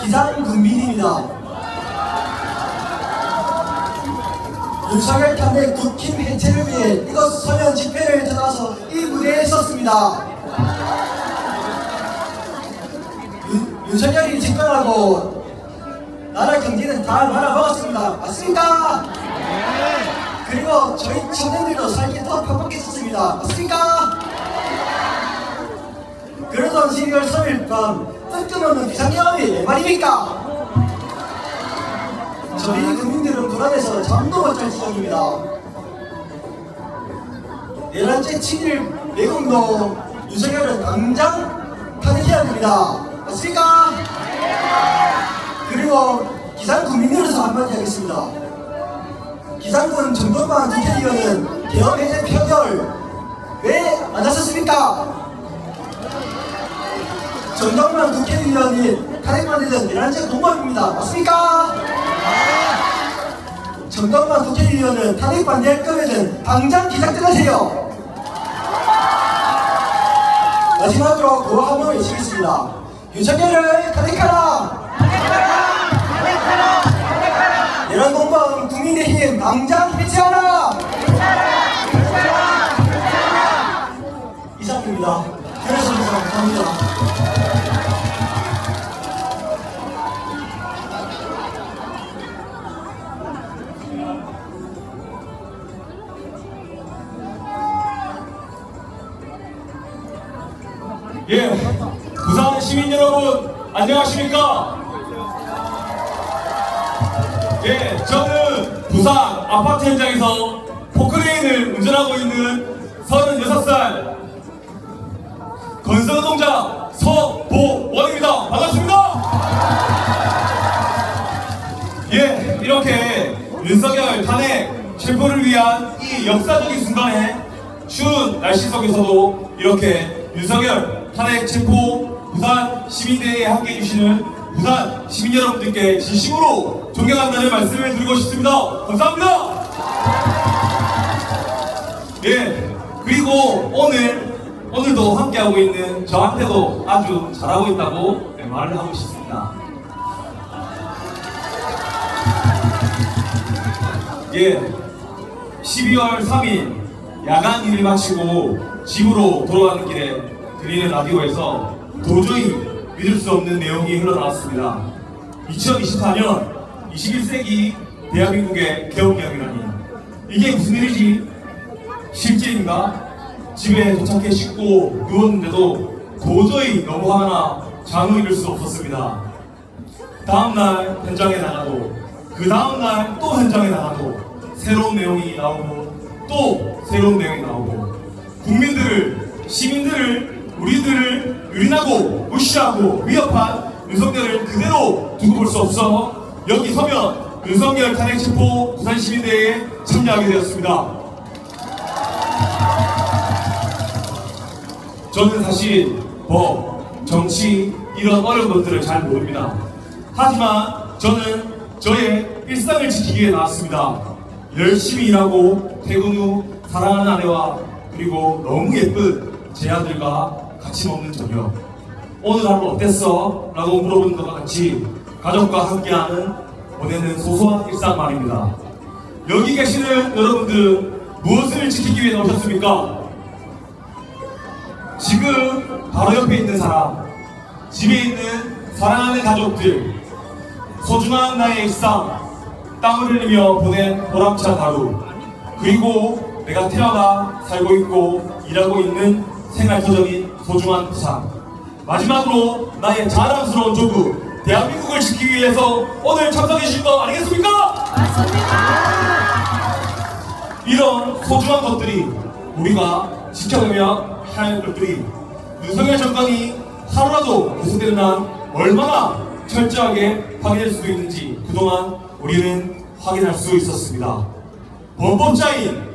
기상군민입니다. 윤석열 탄핵 국힘 해체를 위해 이것 서면 집회를 찾아서 이 무대에 섰습니다. 윤석열이 집권하고 나라 경제는 다 말아먹었습니다. 맞습니까? 그리고 저희 청년들도 살기 더 팍팍해졌습니다. 맞습니까? 그러던 12월 3일 밤 뜬금없는 비상계엄이 왜 말입니까? 저희 국민들은 불안해서 잠도 못 잘 지경입니다. 11째 7일 내공도 윤석열은 당장 탄핵해야 합니다. 맞습니까? 그리고 기상군민으로서 한마디 하겠습니다. 기상군 정동만 국회의원은 계엄 해제 표결 왜 안 하셨습니까? 정동만 국회의원이 탄핵받는 11째 공범입니다. 맞습니까? 정동만 국회의원은 탄핵받을 거면은 당장 기상 들으세요. 마지막으로 구호 한번 외치겠습니다. 윤석열을 탄핵하라! 이런 공범 국민의힘 당장 해체하라! 이상입니다. 들으셔서 감사합니다. 예, 부산 시민 여러분 안녕하십니까? 예, 저는 부산 아파트 현장에서 포크레인을 운전하고 있는 36살 건설노동자 서보원입니다. 반갑습니다. 예, 이렇게 윤석열 탄핵 체포를 위한 이 역사적인 순간에 추운 날씨 속에서도 이렇게 윤석열 탄핵 체포 부산 시민대회에 함께해 주시는 부산 시민 여러분들께 진심으로 존경한다는 말씀을 드리고 싶습니다. 감사합니다. 예, 그리고 오늘도 함께하고 있는 저한테도 아주 잘하고 있다고 말을 하고 싶습니다. 예, 12월 3일 야간 일을 마치고 집으로 돌아가는 길에 들리는 라디오에서 도저히 믿을 수 없는 내용이 흘러나왔습니다. 2024년 21세기 대한민국의 개업령이라니 이게 무슨 일이지? 실제인가? 집에 도착해 씻고 누웠는데도 도저히 너무 화나 잠을 이룰 수 없었습니다. 다음날 현장에 나가도 그 다음날 또 현장에 나가도 새로운 내용이 나오고 또 새로운 내용이 나오고 국민들을, 시민들을, 우리들을 유린하고 무시하고 위협한 윤석열을 그대로 두고 볼 수 없어 여기 서면 윤석열 탄핵 체포 부산시민대회에 참여하게 되었습니다. 저는 사실 법, 정치 이런 어려운 것들을 잘 모릅니다. 하지만 저는 저의 일상을 지키기 위해 나왔습니다. 열심히 일하고 퇴근 후 사랑하는 아내와 그리고 너무 예쁜 제 아들과 같이 먹는 저녁. 오늘 하루 어땠어? 라고 물어보는 것과 같이 가족과 함께하는 보내는 소소한 일상 말입니다. 여기 계시는 여러분들 무엇을 지키기 위해 나오셨습니까? 지금 바로 옆에 있는 사람, 집에 있는 사랑하는 가족들, 소중한 나의 일상, 땀을 흘리며 보낸 보람찬 하루, 그리고 내가 태어나 살고 있고 일하고 있는 생활터전인 소중한 부산, 마지막으로 나의 자랑스러운 조국 대한민국을 지키기 위해서 오늘 참석해 주신 거 아니겠습니까? 맞습니다. 이런 소중한 것들이 우리가 지켜내며 할 것들이 윤석열 정권이 하루라도 계속되는 한 얼마나 철저하게 확인할 수 있는지 그동안 우리는 확인할 수 있었습니다. 범법자인,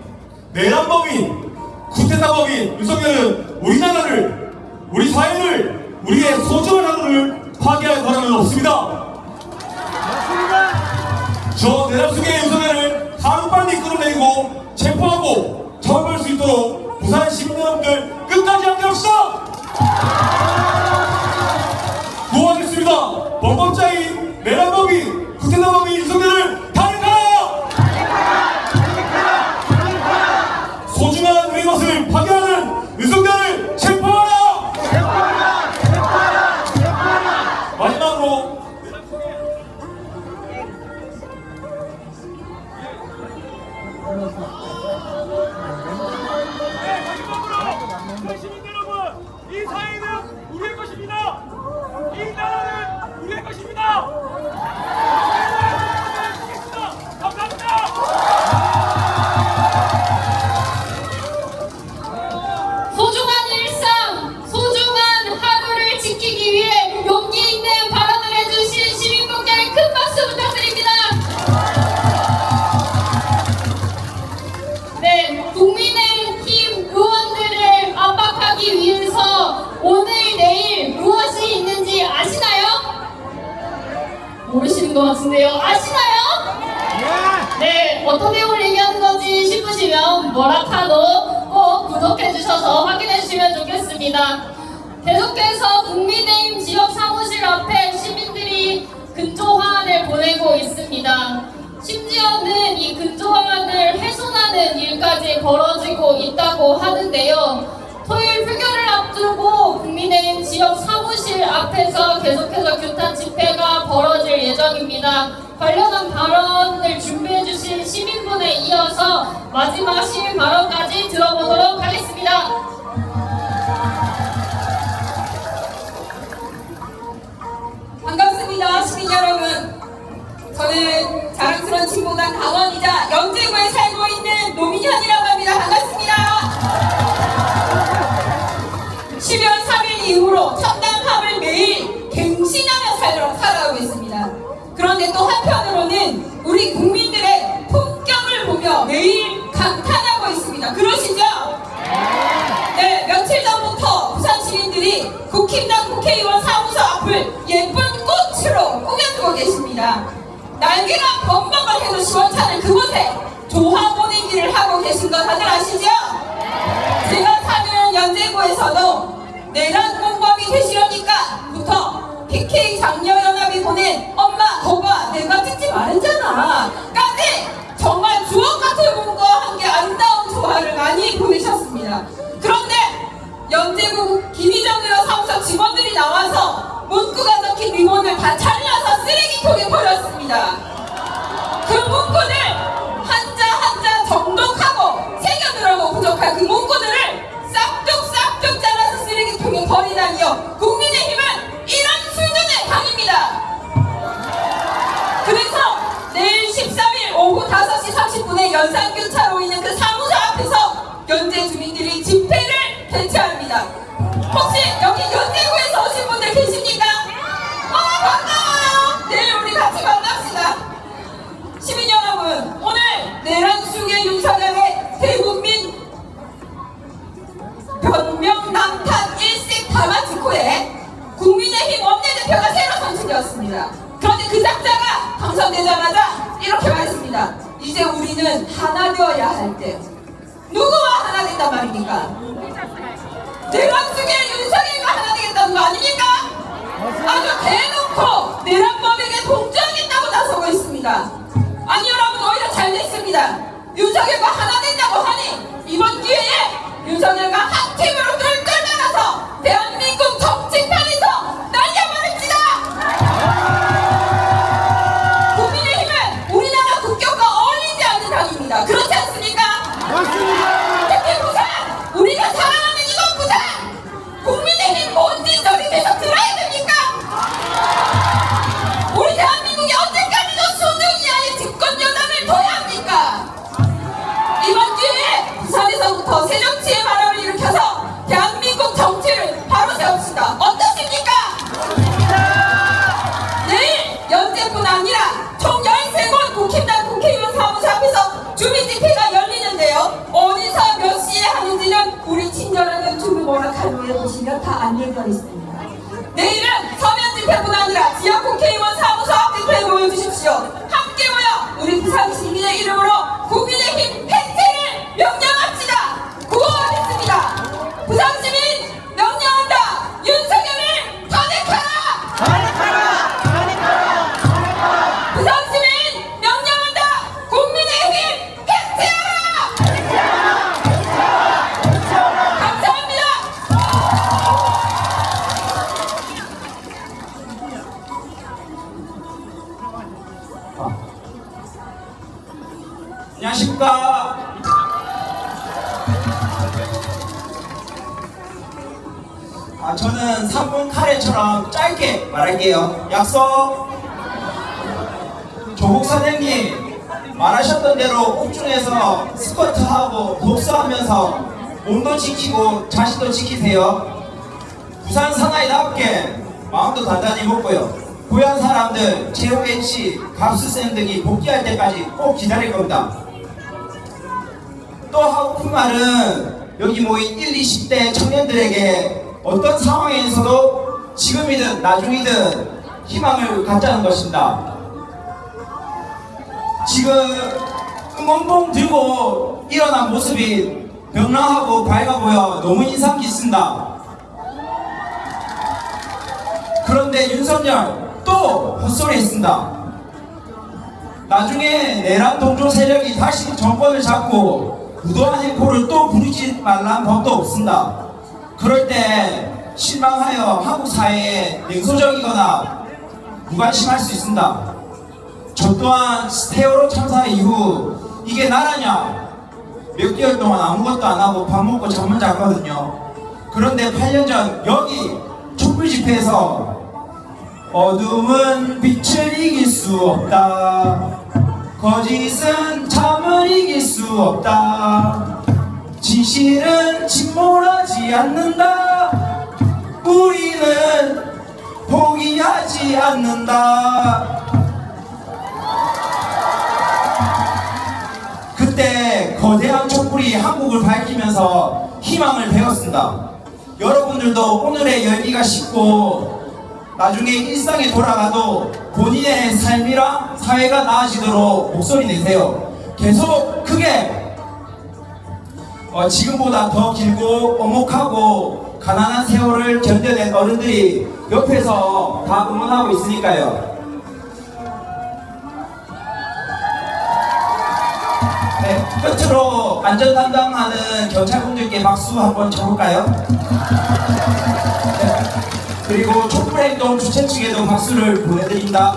내란범인, 쿠데타범인 윤석열은 우리나라를, 우리 사회를, 우리의 소중한 하루를 파괴할 권한은 없습니다. 저 내란 속의 윤석열을 하루빨리 끌어내리고 체포하고 처벌할 수 있도록 부산 시민 여러분들 끝까지 함께합시다. 구호하겠습니다. 범법자인 내란범이 구태타범이 윤석열을 탄핵하라! 소중한 우리 것을 파괴하는 윤석열을 체포하라! 마지막으로 시민들 여러분, 이 사회는 우리의 것입니다. 이 나라는 우리의 것입니다. 감사합니다. 소중한 일상, 소중한 하루를 지키기 위해 용기 있는 발언을 해주신 시민분께 큰 박수 부탁드립니다. 네, 국민의힘 의원들을 압박하기 위해서 오늘 내일 무엇이 있는지 아시나요? 모르시는 것 같은데요. 아시나요? 네, 어떤 내용을 얘기하는 건지 싶으시면 뭐라카도 꼭 구독해주셔서 확인해주시면 좋겠습니다. 계속해서 국민의힘 지역 사무실 앞에 시민들이 근조화환을 보내고 있습니다. 심지어는 이 근조화환을 훼손하는 일까지 벌어지고 있다고 하는데요. 토요일 표결을 앞두고 국민의힘 지역 사무실 앞에서 계속해서 규탄 집회가 벌어질 예정입니다. 관련한 발언을 준비해주신 시민분에 이어서 마지막 시민 발언까지 들어보도록 하겠습니다. 반갑습니다, 시민 여러분. 저는 자랑스러운 진보당 당원이자 영재구에 살고 있는 노민현이라고 합니다. 반갑습니다. 12월 3일 이후로 천당함을 매일 갱신하며 살아가고 있습니다. 그런데 또 한편으로는 우리 국민들의 품격을 보며 매일 감탄하고 있습니다. 그러시죠? 네, 며칠 전부터 부산 시민들이 국힘당 국회의원 사무소 앞을 예쁜 꽃으로 꾸며주고 계십니다. 날개가 범벅을 해도 시원찮은 그곳에 조화 보내기를 하고 계신 거 다들 아시죠? 제가 사는 연제구에서도 내란 공범이 되시려니까 부터 PK 장려연합이 보낸 엄마 거봐 내가 찍지 말았잖아 까지 정말 주옥같은 문구와 함께 아름다운 조화를 많이 보내셨습니다. 그런데 연제구 김희정 의원 사무소 직원들이 나와서 문구가 적힌 리본을 다 잘라서 쓰레기통에 버렸습니다. 그 문구를 한자 한자 정독하고 새겨들어도 부족한 그 문구들을 싹둑싹둑 잘라서 쓰레기통에 버리다니요. 국민의힘은 이런 수준의 당입니다. 그래서 내일 13일 오후 5시 30분에 연산교차로 있는 그 사무소 앞에서 연제 주민들이 집회를 개최합니다. 혹시 여기 연제구에서 오신 분들 계십니까? 반가워요. 내일 우리 같이 만납시다. 시민 여러분, 오늘 내란 수계 윤석열의 대국민 변명 남탓 일색 담화 직후에 국민의힘 원내대표가 새로 선출되었습니다. 그런데 그 작자가 당선되자마자 이렇게 말했습니다. 이제 우리는 하나 되어야 할 때. 누구와 하나 된단 말입니까? 내란 수계 윤석열과 하나 되겠다는 거 아닙니까? 아주 대놓고 내란범에게 동조하겠다고 나서고 있습니다. 아니 여러분, 오히려 잘 됐습니다. 윤석열과 하나 된다고 하니 이번 기회에 윤석열과 한 팀으로 똘똘 나가서 대한민국 정치판에서 날려버립시다. 국민의힘은 우리나라 국격과 어울리지 않는 당입니다. 그렇지 않습니까? 맞습니다. 특히 부산, 우리가 사랑하는 이곳 부산, 국민의힘 뭔 짓거리 계속 들어야 됩니까? 우리 대한민국이 언제까지도 수중 이하의 집권 여당을 둬야 합니까? 이번 기회에 부산에서부터 새정치의 바람을 일으켜서 대한민국 정치를 바로 세웁시다. 어떠십니까? 내일 연제뿐 아니라 총 13곳 국힘당 국회의원 사무소 앞에서 주민집회가 열리는데요. 어디서 몇 시에 하는지는 우리 친절한 주민 오락할로에 보시면 다 안내되어 있습니다. 내일은 서면 집회뿐 아니라 지역 국회의원 사무소 앞 집회에 모여주십시오. 함께 모여 우리 부산 시민의 이름으로 국민의힘 해체를 명령합시다. 구호하겠습니다. 부산 시민 명령한다. 윤석열을 탄핵하라. 탄핵하라. 탄핵하라. 안녕하십니까. 저는 3분 카레처럼 짧게 말할게요. 약속. 조국 사장님 말하셨던 대로 옥중에서 스쿼트하고 복수하면서 몸도 지키고 자신도 지키세요. 부산 사나이답게 마음도 단단히 먹고요. 고향 사람들 체육 MC, 갑수쌤 등이 복귀할 때까지 꼭 기다릴 겁니다. 또 하고픈 말은 여기 모인 1, 20대 청년들에게 어떤 상황에서도 지금이든 나중이든 희망을 갖자는 것입니다. 지금 응원봉 들고 일어난 모습이 명랑하고 밝아 보여 너무 인상 깊습니다. 그런데 윤석열 또 헛소리 했습니다. 나중에 내란 동조 세력이 다시 정권을 잡고 무도한 행포를 또 부리지 말라는 법도 없습니다. 그럴 때 실망하여 한국 사회에 냉소적이거나 무관심할 수 있습니다. 저 또한 세월호 참사 이후 이게 나라냐? 몇 개월 동안 아무것도 안 하고 밥 먹고 잠만 잤거든요. 그런데 8년 전 여기 촛불 집회에서 어둠은 빛을 이길 수 없다. 거짓은 참을 이길 수 없다. 진실은 침몰하지 않는다. 우리는 포기하지 않는다. 그때 거대한 촛불이 한국을 밝히면서 희망을 배웠습니다. 여러분들도 오늘의 열기가 식고 나중에 일상에 돌아가도 본인의 삶이랑 사회가 나아지도록 목소리 내세요. 계속 크게 지금보다 더 길고 오목하고 가난한 세월을 견뎌낸 어른들이 옆에서 다 응원하고 있으니까요. 네, 끝으로 안전 담당하는 경찰분들께 박수 한번 쳐볼까요? 네, 그리고 촛불행동 주최 측에도 박수를 보내드립니다.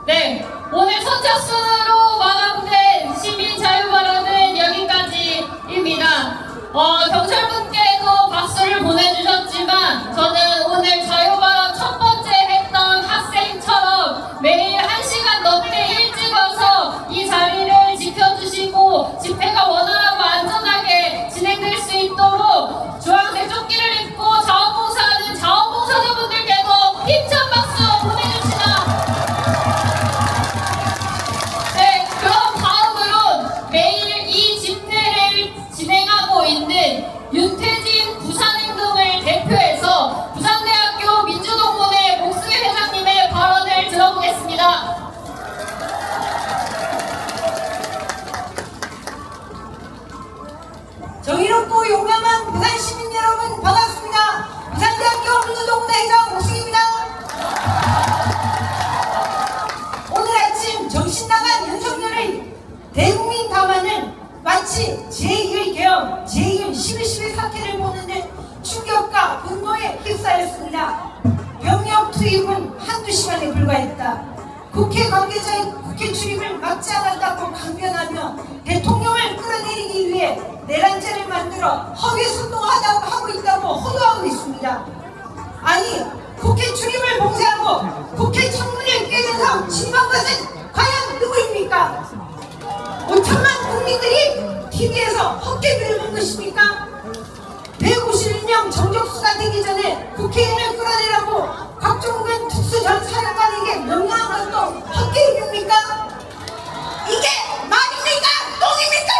네, 오늘 선착순으로 마감된 시민자유발언은 여기까지입니다. 경찰분께도 박수를 보내주셨지만 저는 오늘 자유발언 첫 번째 했던 학생처럼 매일 1시간 넘게 일찍 와서 이 자리를 지켜주시고 집회가 원활하고 안전하게 진행될 수 있도록 주황색 조끼를 입고 자원봉사하는 자원봉사자분들께도 힘찬 박수 보내줍시다. 네, 그럼 다음으로 매일 이 집회를 진행하고 있는 윤태진 부산행동을 대표해서 부산대학교 민주동문회 목수계 회장님의 발언을 들어보겠습니다. 정의롭고 용감한 부산 시민 여러분 반갑습니다. 부산대학교 민주동문회 회장 목수입니다. 오늘 아침 정신 나간 윤석열의 대국민 담화는 마치 제1계엄, 제1 11.11 사태를 보는 듯 충격과 분노에 휩싸였습니다. 병력 투입은 한두 시간에 불과했다. 국회 관계자의 국회 출입을 막지 않았다고 강변하며 대통령을 끌어내리기 위해 내란죄를 만들어 허위 선동하다고 하고 있다고 호도하고 있습니다. 아니, 국회 출입을 봉쇄하고 국회 청문회를 깨져서 진입한 것은 과연 누구입니까? 5천만 국민들이 TV에서 헛개비를 본 것입니까? 151명 정적수사 되기 전에 국회의원을 끌어내라고 곽종근 특수 전 사령관에게 명령한 것도 헛개입니까? 이게 말입니까? 똥입니까?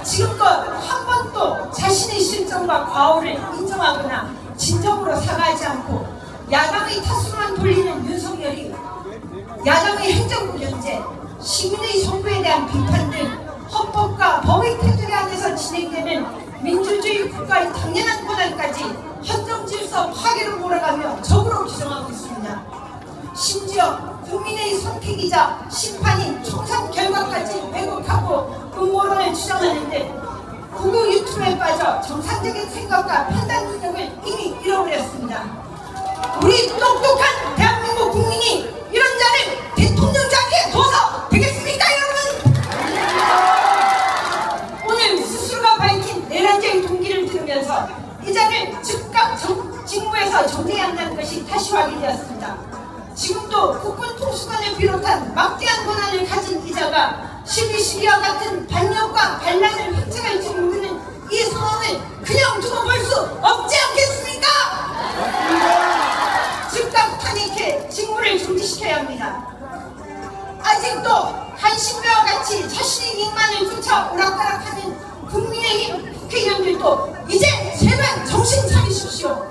지금껏 한 번도 자신의 실정과 과오를 인정하거나 진정으로 사과하지 않고 야당의 탓으로만 돌리는 윤석열이 야당의 행정부 견제, 시민의 선거에 대한 비판 등 헌법과 법의 테두리 안에서 진행되는 민주주의 국가의 당연한 권한까지 헌정질서 파괴로 몰아가며 적으로 규정하고 있습니다. 심지어 국민의 선택이자 심판인 총선 결과까지 왜곡하고 음모론을 주장하는데 국유 유튜브에 빠져 오히려 정상적인 생각과 판단 능력을 이미 잃어버렸습니다. 우리 똑똑한 대한민국 국민이 이런 자를 대통령 자리에 둬서 되겠습니까, 여러분? 오늘 스스로가 밝힌 내란죄의 동기를 들으면서 이 자를 즉각 직무에서 정리해야 한다는 것이 다시 확인되었습니다. 지금도 국군 통수관을 비롯한 막대한 권한을 가진 이 자가 12.12와 같은 반역과 반란을 획책할지 모르는 이 상황을 그냥 두고 볼 수 없지 않겠습니까? 즉각 탄핵해 직무를 중지시켜야 합니다. 아직도 한신배와 같이 자신의 이익만을 쫓아 오락가락하는 국민의힘 국회의원들도 이제 제발 정신 차리십시오.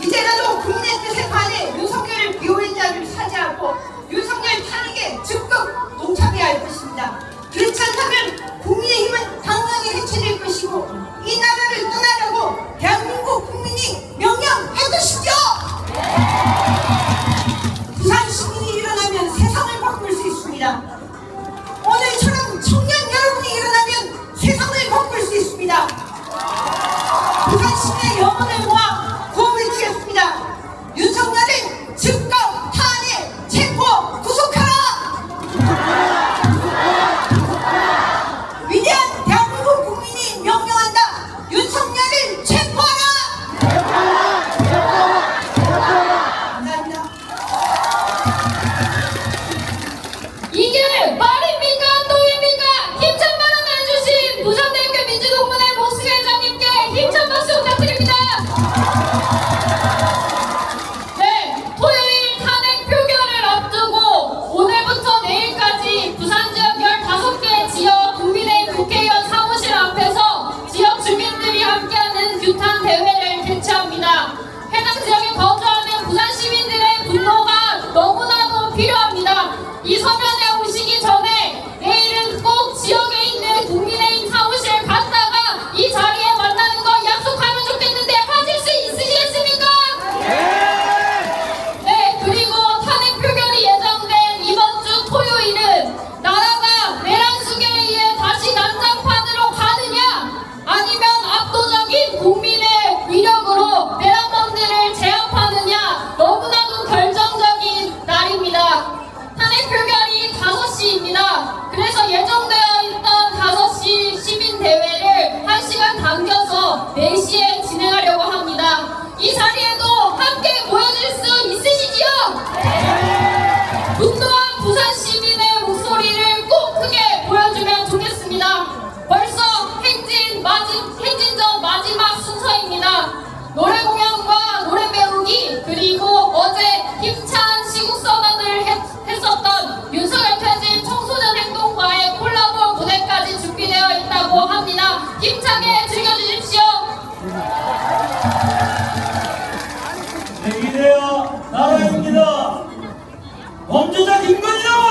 이제라도 국민의 뜻에 반해 윤석열을 비호인 자를 사죄하고 윤석열 탄핵에 적극 동참해야 할 것입니다. 그렇지 않다면 국민의힘은 당연히 해체될 것이고 이 나라를 떠나라고 대한민국 국민이 명령할 것이죠. 부산 시민이 일어나면 세상을 바꿀 수 있습니다. 오늘처럼 청년 여러분이 일어나면 세상을 바꿀 수 있습니다. 부산 시민의 영혼을 모아